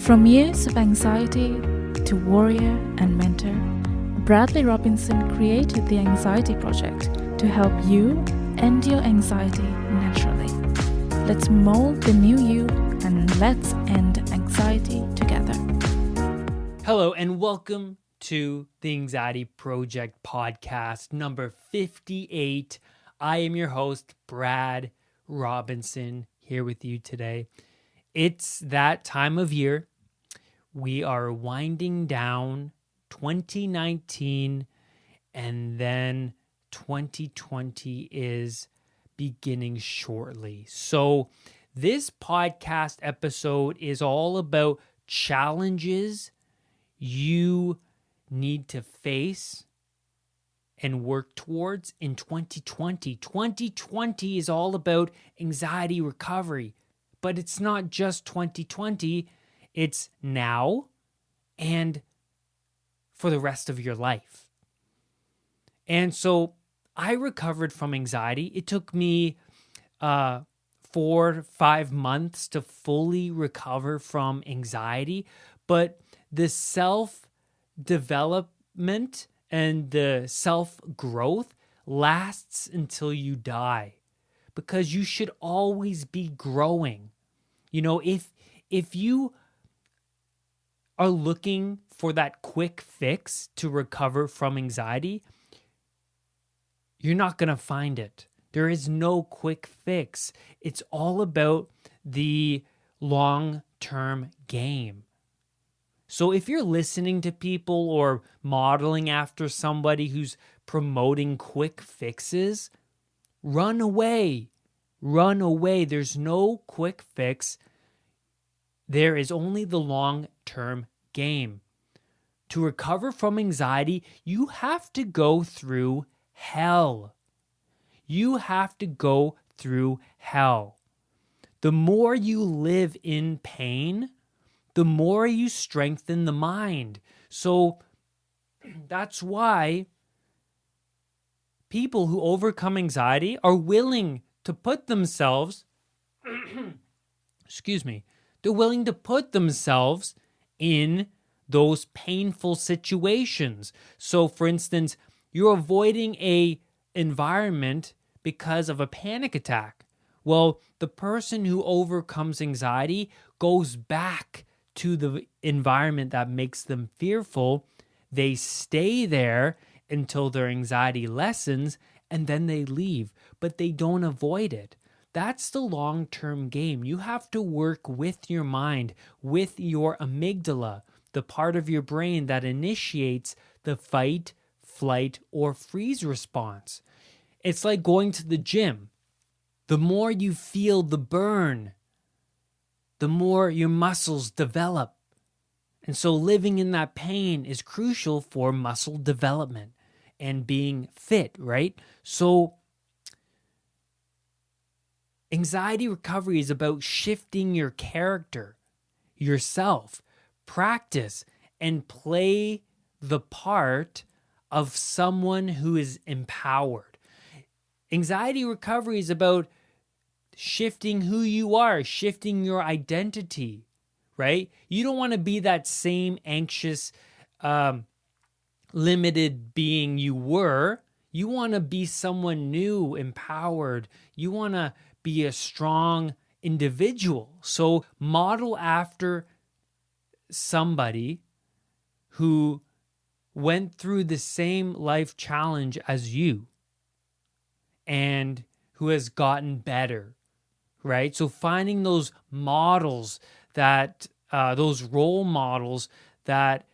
From years of anxiety to warrior and mentor, Bradley Robinson created the Anxiety Project to help you end your anxiety naturally. Let's mold the new you and let's end anxiety together. Hello and welcome to the Anxiety Project podcast number 58. I am your host, Brad Robinson, here with you today. It's that time of year. We are winding down 2019 and then 2020 is beginning shortly. So this podcast episode is all about challenges you need to face and work towards in 2020. 2020 is all about anxiety recovery, but it's not just 2020, it's now and for the rest of your life. And so I recovered from anxiety. It took me 4-5 months to fully recover from anxiety, but the self-development and the self-growth lasts until you die, because you should always be growing. You know, if you are looking for that quick fix to recover from anxiety, you're not going to find it. There is no quick fix. It's all about the long-term game. So if you're listening to people or modeling after somebody who's promoting quick fixes, run away. Run away. There's no quick fix. There is only the long-term game. To recover from anxiety, you have to go through hell. You have to go through hell. The more you live in pain, the more you strengthen the mind. So that's why people who overcome anxiety are willing to put themselves, they're willing to put themselves in those painful situations. So for instance, you're avoiding a environment because of a panic attack. Well, the person who overcomes anxiety goes back to the environment that makes them fearful. They stay there until their anxiety lessens and then they leave, but they don't avoid it. That's the long-term game. You have to work with your mind, with your amygdala, the part of your brain that initiates the fight, flight, or freeze response. It's like going to the gym. The more you feel the burn, the more your muscles develop. And so living in that pain is crucial for muscle development and being fit, right? So anxiety recovery is about shifting your character, yourself, practice, and play the part of someone who is empowered. Anxiety recovery is about shifting who you are, shifting your identity, right? You don't want to be that same anxious, limited being you were. You want to be someone new, empowered. You want to be a strong individual. So model after somebody who went through the same life challenge as you and who has gotten better, right? So finding those models that, those role models that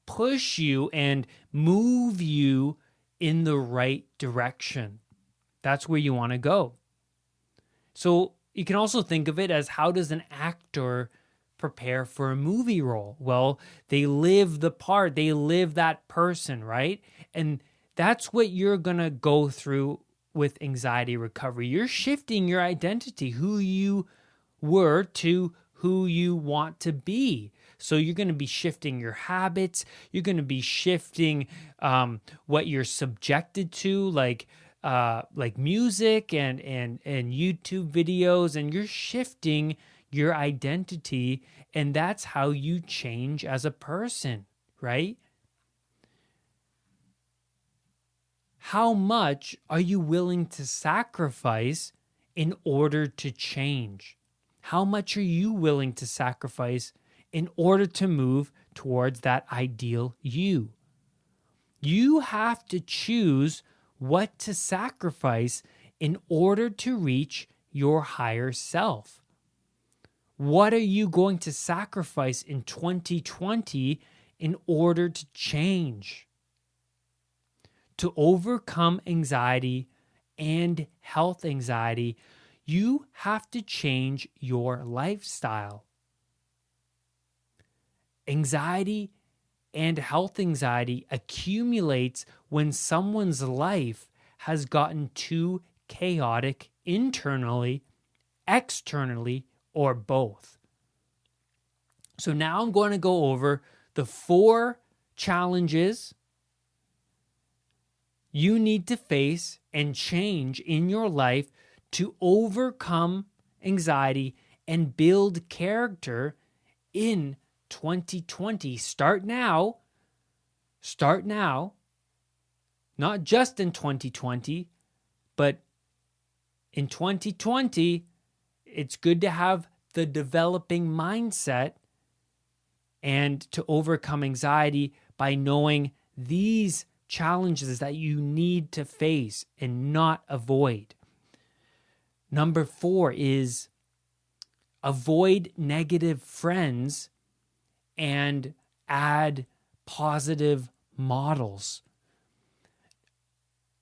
push you and move you in the right direction. That's where you want to go. So you can also think of it as, how does an actor prepare for a movie role? Well, they live the part, they live that person, right? And that's what you're going to go through with anxiety recovery. You're shifting your identity, who you were to who you want to be. So you're going to be shifting your habits. You're going to be shifting what you're subjected to, like music and YouTube videos, and you're shifting your identity, and that's how you change as a person, right? How much are you willing to sacrifice in order to change? How much are you willing to sacrifice in order to move towards that ideal you? You have to choose what to sacrifice in order to reach your higher self. What are you going to sacrifice in 2020 in order to change? To overcome anxiety and health anxiety, you have to change your lifestyle. Anxiety and health anxiety accumulates when someone's life has gotten too chaotic internally, externally, or both. So now I'm going to go over the 4 challenges you need to face and change in your life to overcome anxiety and build character in 2020. Start now. Start now. Not just in 2020, but in 2020, it's good to have the developing mindset and to overcome anxiety by knowing these challenges that you need to face and not avoid. Number 4 is avoid negative friends and add positive models.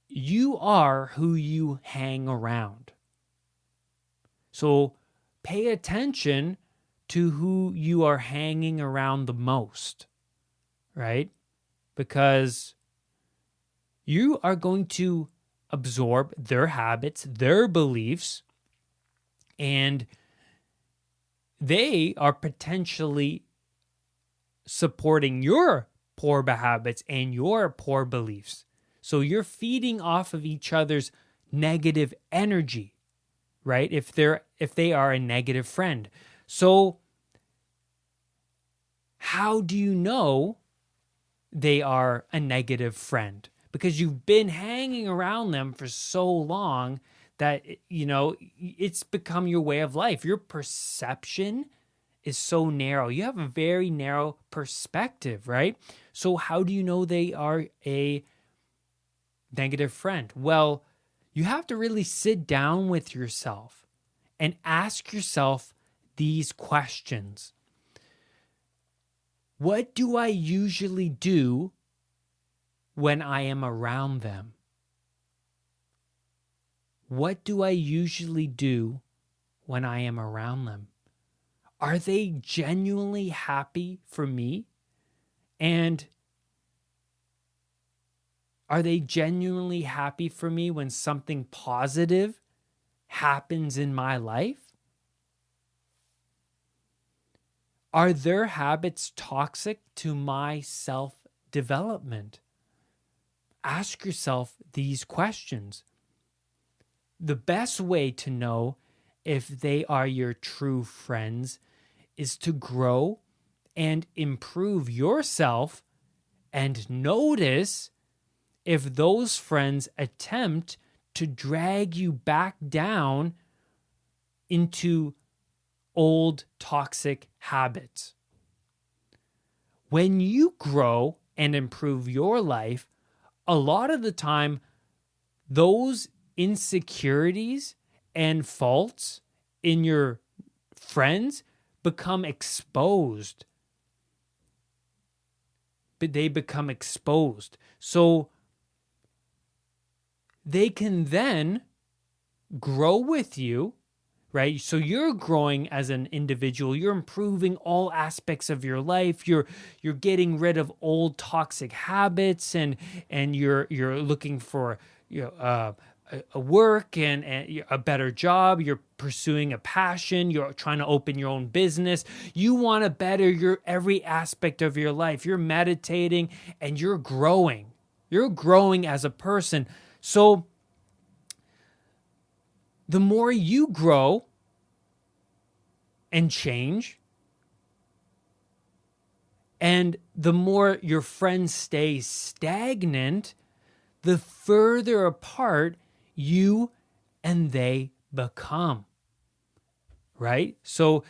You are who you hang around. So pay attention to who you are hanging around the most, right? Because you are going to absorb their habits, their beliefs, and they are potentially supporting your poor habits and your poor beliefs. So you're feeding off of each other's negative energy, right? If they are a negative friend. So how do you know they are a negative friend? Because you've been hanging around them for so long that, it's become your way of life. Your perception is so narrow. You have a very narrow perspective, right? So how do you know they are a negative friend? Well, you have to really sit down with yourself and ask yourself these questions. What do I usually do when I am around them? What do I usually do when I am around them? Are they genuinely happy for me? And are they genuinely happy for me when something positive happens in my life? Are their habits toxic to my self-development? Ask yourself these questions. The best way to know if they are your true friends is to grow and improve yourself and notice if those friends attempt to drag you back down into old toxic habits. When you grow and improve your life, a lot of the time, those insecurities and faults in your friends become exposed. But they become exposed. So they can then grow with you, right? So you're growing as an individual. You're improving all aspects of your life. You're getting rid of old toxic habits, and you're looking for a work and a better job. You're pursuing a passion. You're trying to open your own business. You want to better your every aspect of your life. You're meditating and you're growing. You're growing as a person. So the more you grow, and change. And the more your friends stay stagnant, the further apart you and they become, right? So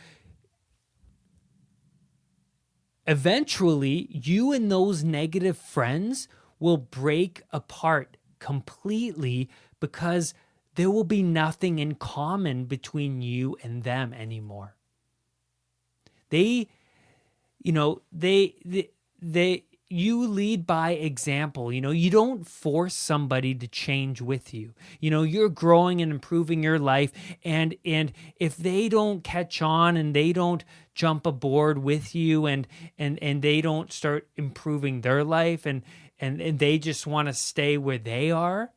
eventually, you and those negative friends will break apart completely because there will be nothing in common between you and them anymore. You lead by example. You don't force somebody to change with you. You're growing and improving your life, and if they don't catch on and they don't jump aboard with you, and they don't start improving their life, and they just want to stay where they are,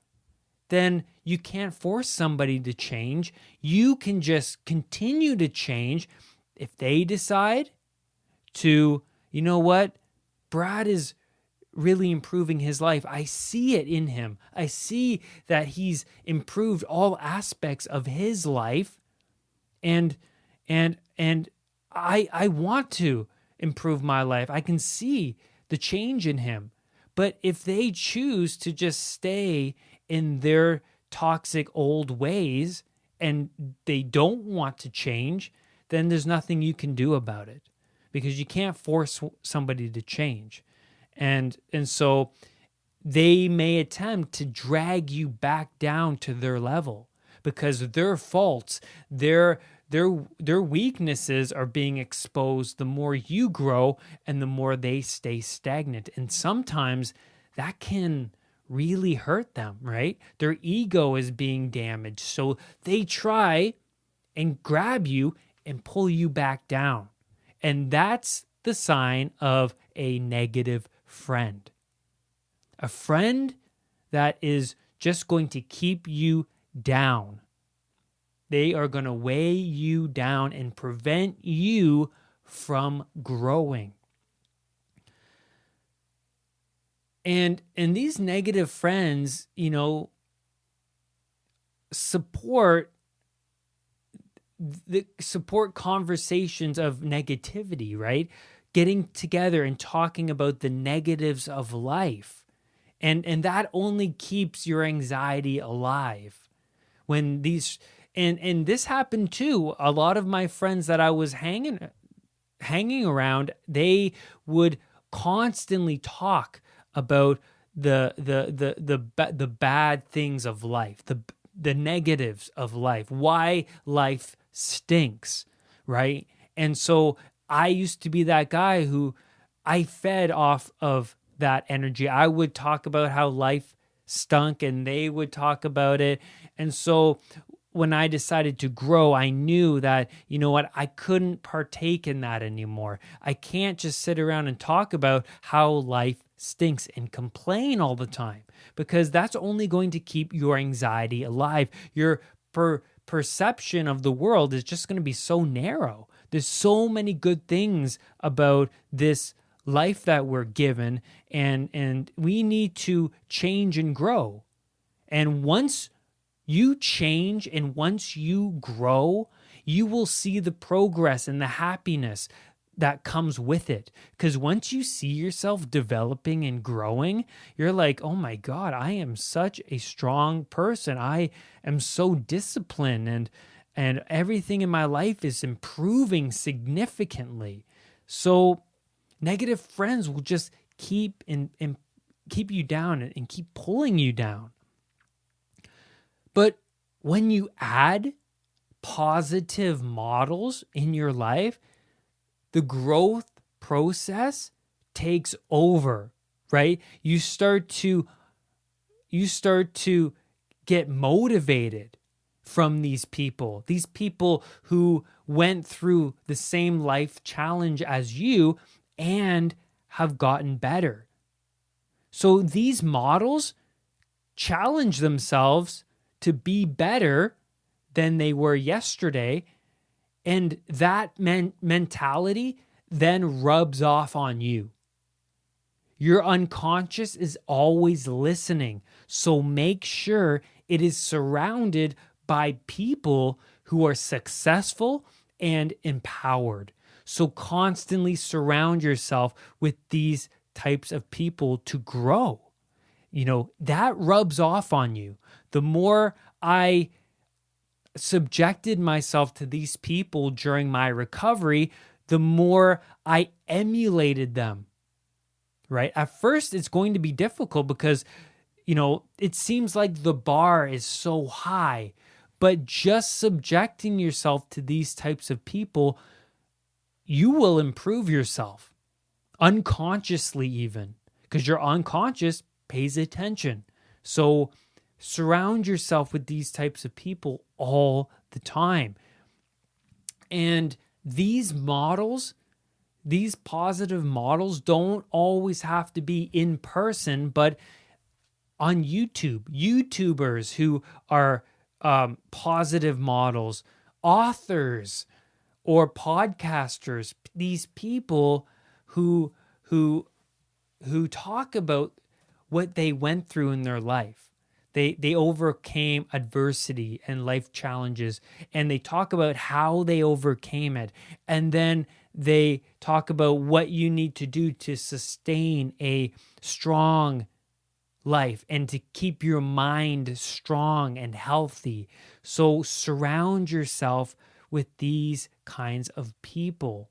then you can't force somebody to change. You can just continue to change. If they decide to, you know what, Brad is really improving his life. I see it in him. I see that he's improved all aspects of his life, and I want to improve my life. I can see the change in him. But if they choose to just stay in their toxic old ways and they don't want to change, then there's nothing you can do about it, because you can't force somebody to change. And so they may attempt to drag you back down to their level, because their faults, their weaknesses are being exposed the more you grow and the more they stay stagnant. And sometimes that can really hurt them, right? Their ego is being damaged. So they try and grab you and pull you back down. And that's the sign of a negative friend. A friend that is just going to keep you down. They are going to weigh you down and prevent you from growing. And these negative friends, support conversations of negativity, right? Getting together and talking about the negatives of life. And that only keeps your anxiety alive. When these and this happened too. A lot of my friends that I was hanging around, they would constantly talk about the bad things of life, the negatives of life, why life stinks, right? And so I used to be that guy who I fed off of that energy. I would talk about how life stunk and they would talk about it. And so when I decided to grow, I knew that, I couldn't partake in that anymore. I can't just sit around and talk about how life stinks and complain all the time, because that's only going to keep your anxiety alive. Your perception of the world is just going to be so narrow. There's so many good things about this life that we're given, and we need to change and grow. And once you change and once you grow, you will see the progress and the happiness that comes with it. Because once you see yourself developing and growing, you're like, oh my God, I am such a strong person. I am so disciplined, and everything in my life is improving significantly. So negative friends will just keep you down and keep pulling you down. But when you add positive models in your life, the growth process takes over, right? You start to get motivated from these people who went through the same life challenge as you and have gotten better. So these models challenge themselves to be better than they were yesterday, and that mentality then rubs off on you. Your unconscious is always listening, so make sure it is surrounded by people who are successful and empowered. So constantly surround yourself with these types of people to grow. That rubs off on you. The more I subjected myself to these people during my recovery, the more I emulated them, right? At first, it's going to be difficult because, it seems like the bar is so high, but just subjecting yourself to these types of people, you will improve yourself unconsciously even, because your unconscious pays attention. So surround yourself with these types of people all the time. And these models, these positive models, don't always have to be in person, but on YouTube, YouTubers who are positive models, authors or podcasters, these people who talk about what they went through in their life. They overcame adversity and life challenges, and they talk about how they overcame it. And then they talk about what you need to do to sustain a strong life and to keep your mind strong and healthy. So surround yourself with these kinds of people.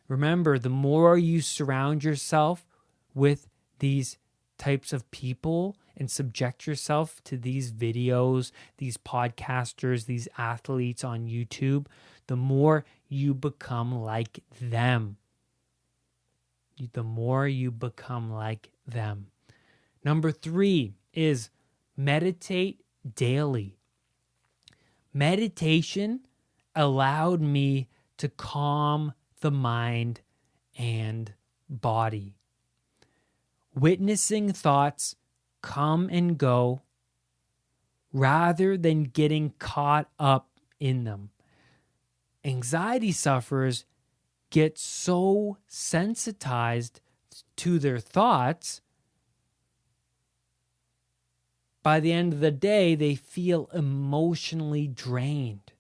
Remember, the more you surround yourself with these types of people and subject yourself to these videos, these podcasters, these athletes on YouTube, the more you become like them. The more you become like them. Number 3 is meditate daily. Meditation allowed me to calm the mind and body. Witnessing thoughts come and go rather than getting caught up in them. Anxiety sufferers get so sensitized to their thoughts, by the end of the day, they feel emotionally drained.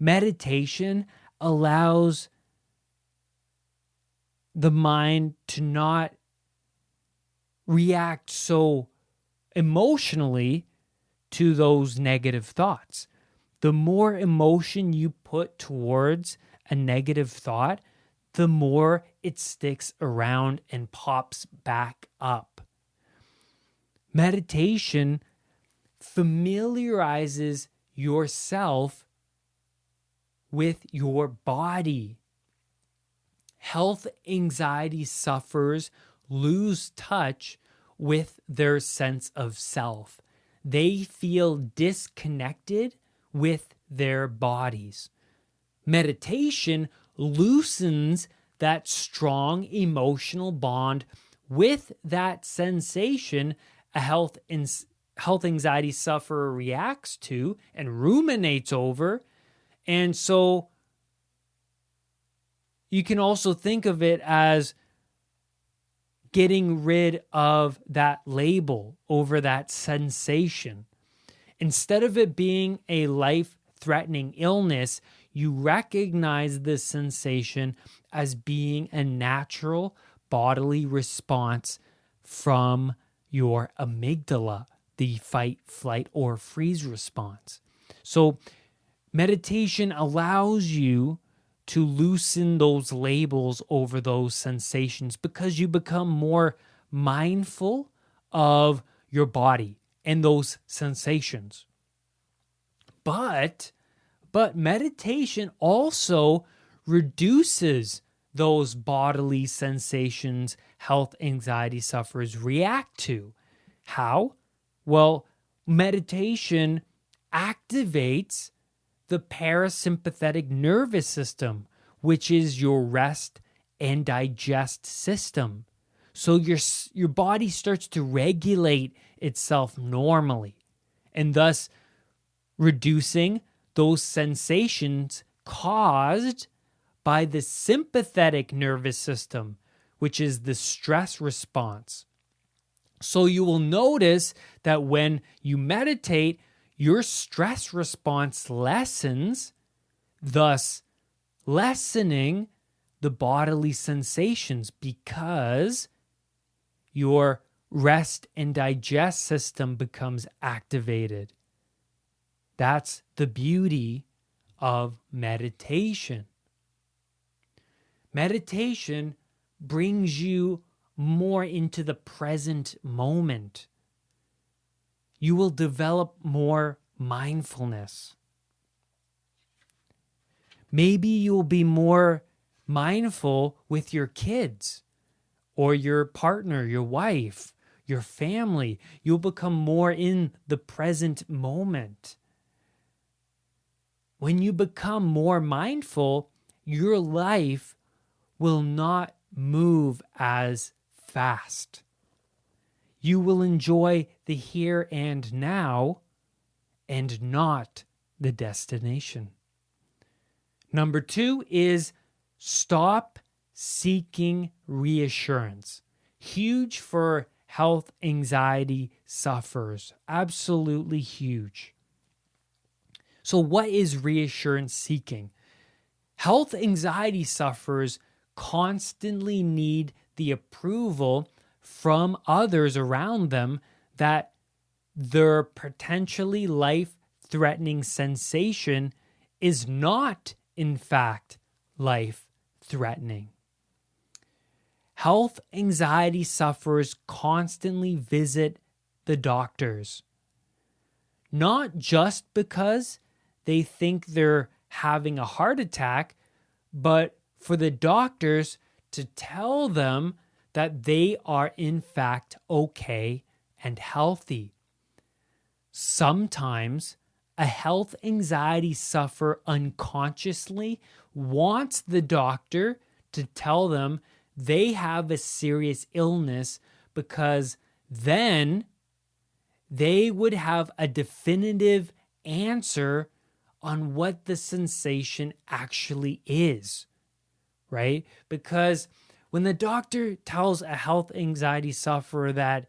Meditation allows the mind to not react so emotionally to those negative thoughts. The more emotion you put towards a negative thought, the more it sticks around and pops back up. Meditation familiarizes yourself with your body. Health anxiety sufferers lose touch with their sense of self. They feel disconnected with their bodies. Meditation loosens that strong emotional bond with that sensation a health anxiety sufferer reacts to and ruminates over. And so you can also think of it as getting rid of that label over that sensation. Instead of it being a life-threatening illness, you recognize this sensation as being a natural bodily response from your amygdala, the fight, flight, or freeze response. So meditation allows you to loosen those labels over those sensations because you become more mindful of your body and those sensations. But meditation also reduces those bodily sensations health anxiety sufferers react to. How? Well, meditation activates the parasympathetic nervous system, which is your rest and digest system. So your body starts to regulate itself normally, and thus reducing those sensations caused by the sympathetic nervous system, which is the stress response. So you will notice that when you meditate, your stress response lessens thus lessening the bodily sensations because your rest and digest system becomes activated. That's the beauty of meditation. Meditation brings you more into the present moment. You will develop more mindfulness. Maybe you'll be more mindful with your kids or your partner, your wife, your family. You'll become more in the present moment. When you become more mindful, your life will not move as fast. You will enjoy the here and now and not the destination. Number 2 is stop seeking reassurance. Huge for health anxiety sufferers. Absolutely huge. So what is reassurance seeking? Health anxiety sufferers constantly need the approval from others around them that their potentially life-threatening sensation is not, in fact, life-threatening. Health anxiety sufferers constantly visit the doctors, not just because they think they're having a heart attack, but for the doctors to tell them that they are in fact okay and healthy. Sometimes a health anxiety sufferer unconsciously wants the doctor to tell them they have a serious illness because then they would have a definitive answer on what the sensation actually is, right? Because when the doctor tells a health anxiety sufferer that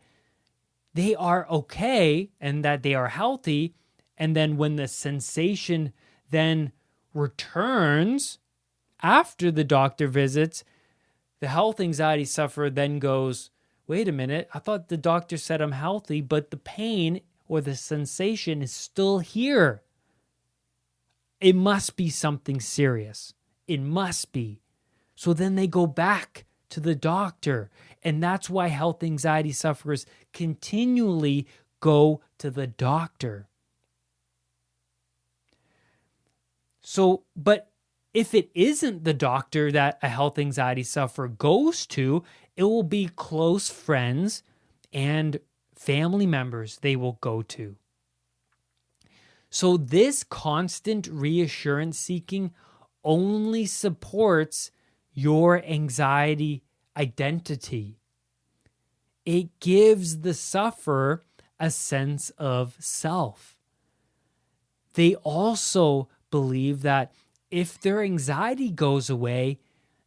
they are okay and that they are healthy, and then when the sensation then returns after the doctor visits, the health anxiety sufferer then goes, wait a minute, I thought the doctor said I'm healthy, but the pain or the sensation is still here. It must be something serious. It must be. So then they go back to the doctor. And that's why health anxiety sufferers continually go to the doctor. So, but if it isn't the doctor that a health anxiety sufferer goes to, it will be close friends and family members they will go to. So this constant reassurance seeking only supports your anxiety identity. It gives the sufferer a sense of self. They also believe that if their anxiety goes away,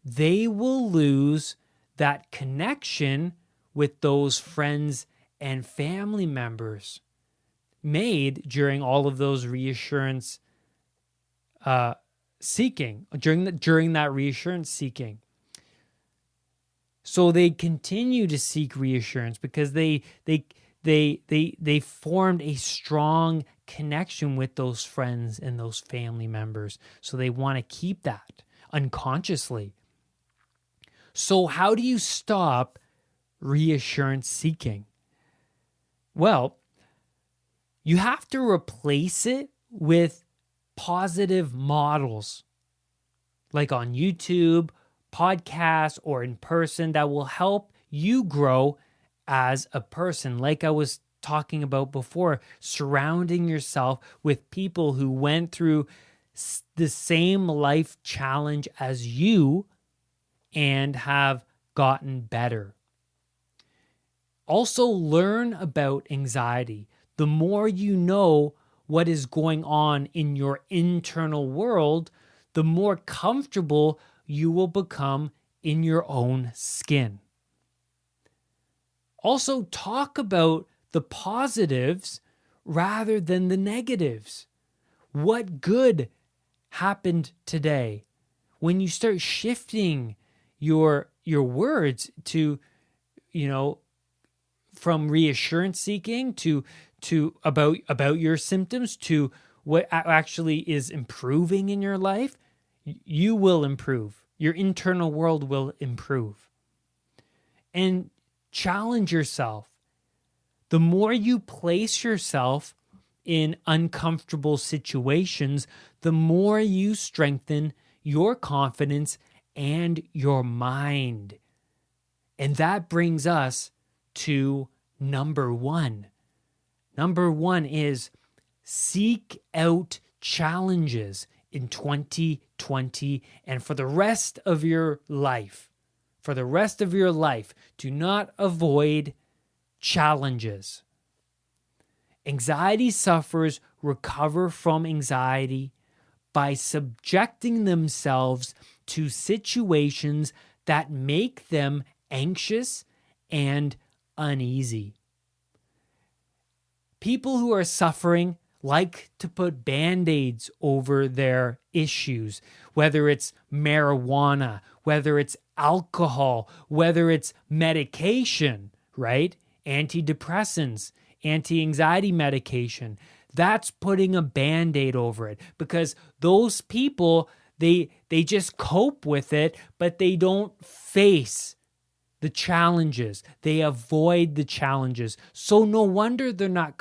they will lose that connection with those friends and family members made during all of those reassurance seeking, during that reassurance seeking. So they continue to seek reassurance because they formed a strong connection with those friends and those family members. So they want to keep that unconsciously. So how do you stop reassurance seeking? Well, you have to replace it with positive models, like on YouTube, podcasts, or in person that will help you grow as a person. Like I was talking about before, surrounding yourself with people who went through the same life challenge as you and have gotten better. Also, learn about anxiety. The more you know what is going on in your internal world, the more comfortable you will become in your own skin. Also, talk about the positives rather than the negatives. What good happened today, when you start shifting your words to, from reassurance seeking to about your symptoms to what actually is improving in your life, you will improve. Your internal world will improve. And challenge yourself. The more you place yourself in uncomfortable situations, the more you strengthen your confidence and your mind. And that brings us to number one. Number one is seek out challenges in 2020 and for the rest of your life. For the rest of your life, do not avoid challenges. Anxiety sufferers recover from anxiety by subjecting themselves to situations that make them anxious and uneasy. People who are suffering like to put band-aids over their issues, whether it's marijuana, whether it's alcohol, whether it's medication, right? Antidepressants, anti-anxiety medication. That's putting a band-aid over it, because those people, they just cope with it, but they don't face the challenges. They avoid the challenges. So no wonder they're not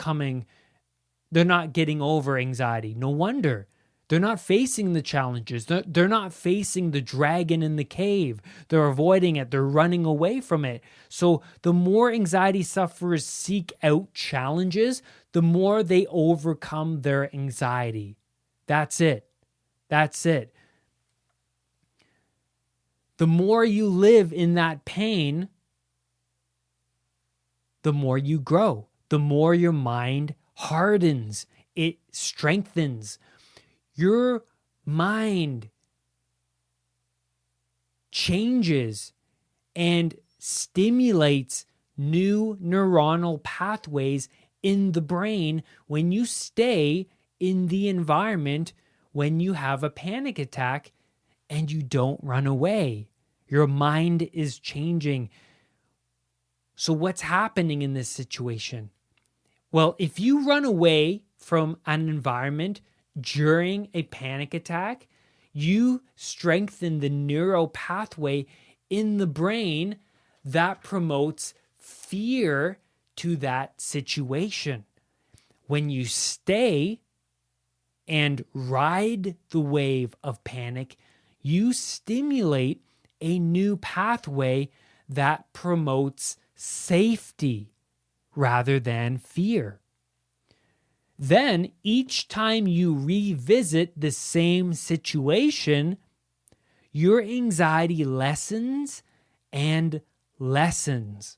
getting over anxiety. No wonder. They're not facing the challenges. They're not facing the dragon in the cave. They're avoiding it. They're running away from it. So the more anxiety sufferers seek out challenges, the more they overcome their anxiety. That's it. That's it. The more you live in that pain, the more you grow. The more your mind hardens. It strengthens. Your mind changes and stimulates new neuronal pathways in the brain when you stay in the environment when you have a panic attack and you don't run away. Your mind is changing. So what's happening in this situation? Well, if you run away from an environment during a panic attack, you strengthen the neural pathway in the brain that promotes fear to that situation. When you stay and ride the wave of panic, you stimulate a new pathway that promotes safety rather than fear. Then, each time you revisit the same situation, your anxiety lessens and lessens.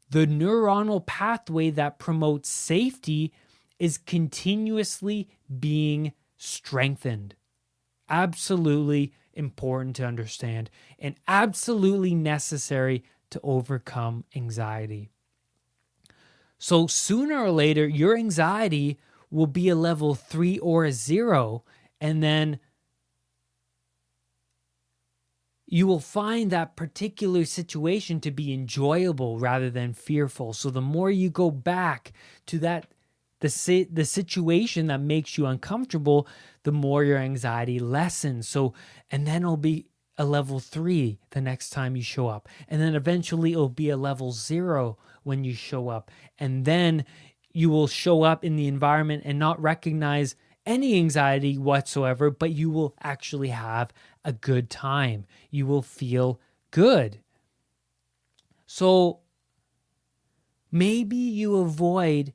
The neuronal pathway that promotes safety is continuously being strengthened. Absolutely important to understand and absolutely necessary to overcome anxiety. So sooner or later, your anxiety will be a level 3 or a 0, and then you will find that particular situation to be enjoyable rather than fearful. So the more you go back to the situation that makes you uncomfortable, the more your anxiety lessens. So, and then it'll be a level 3 the next time you show up. And then eventually it'll be a level 0 when you show up. And then you will show up in the environment and not recognize any anxiety whatsoever, but you will actually have a good time. You will feel good. So maybe you avoid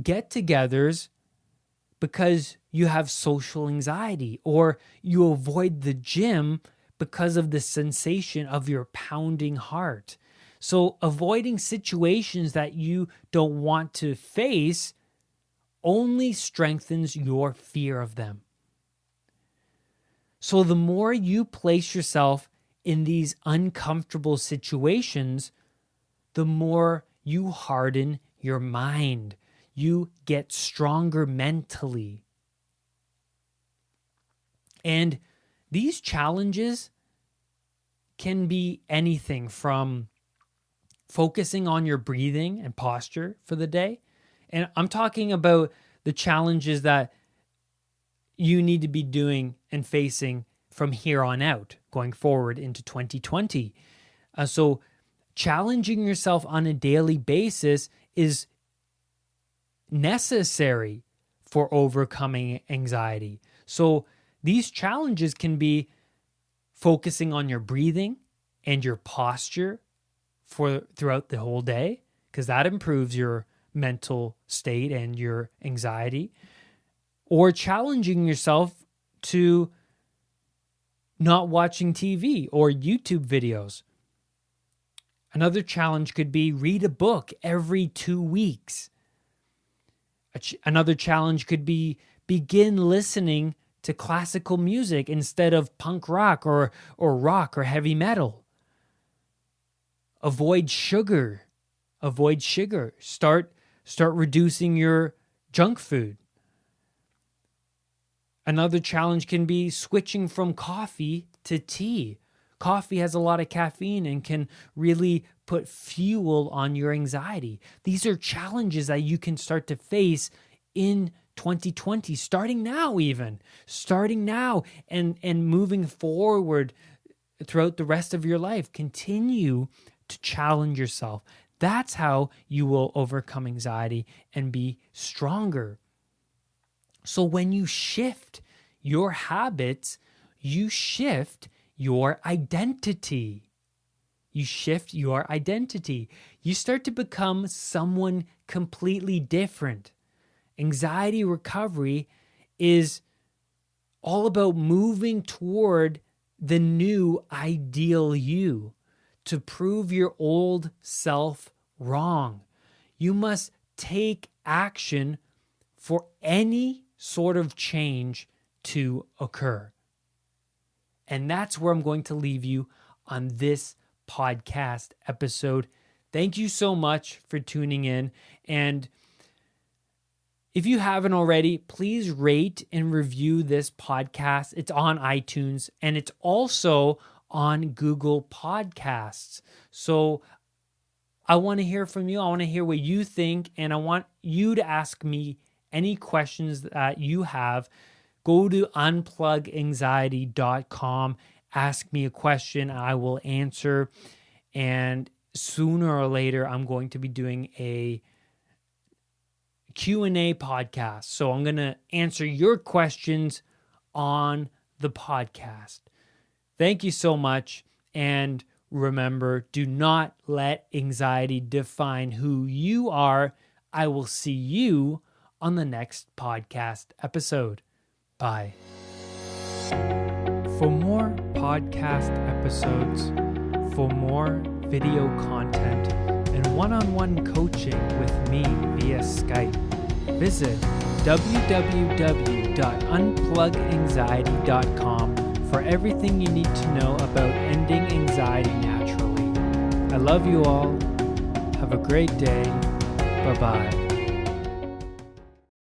get-togethers because you have social anxiety, or you avoid the gym because of the sensation of your pounding heart. So avoiding situations that you don't want to face only strengthens your fear of them. So the more you place yourself in these uncomfortable situations, the more you harden your mind. You get stronger mentally. And these challenges can be anything from focusing on your breathing and posture for the day. And I'm talking about the challenges that you need to be doing and facing from here on out, going forward into 2020. So challenging yourself on a daily basis is necessary for overcoming anxiety. So these challenges can be focusing on your breathing and your posture throughout the whole day, because that improves your mental state and your anxiety. Or challenging yourself to not watching TV or YouTube videos. Another challenge could be read a book every 2 weeks. Another challenge could be begin listening to classical music instead of punk rock or rock or heavy metal. Avoid sugar. Start reducing your junk food. Another challenge can be switching from coffee to tea. Coffee has a lot of caffeine and can really put fuel on your anxiety. These are challenges that you can start to face in 2020, starting now and moving forward throughout the rest of your life. Continue to challenge yourself. That's how you will overcome anxiety and be stronger. So when you shift your habits, you shift your identity. You start to become someone completely different. Anxiety recovery is all about moving toward the new ideal you, to prove your old self wrong. You must take action for any sort of change to occur. And that's where I'm going to leave you on this podcast episode. Thank you so much for tuning in. And if you haven't already, please rate and review this podcast. It's on iTunes and it's also on Google Podcasts. So I want to hear from you. I want to hear what you think, and I want you to ask me any questions that you have. Go to unpluganxiety.com. Ask me a question. I will answer. And sooner or later, I'm going to be doing a Q&A podcast. So I'm going to answer your questions on the podcast. Thank you so much. And remember, do not let anxiety define who you are. I will see you on the next podcast episode. Bye. For more podcast episodes, for more video content, and one-on-one coaching with me via Skype, visit www.unpluganxiety.com for everything you need to know about ending anxiety naturally. I love you all. Have a great day. Bye-bye.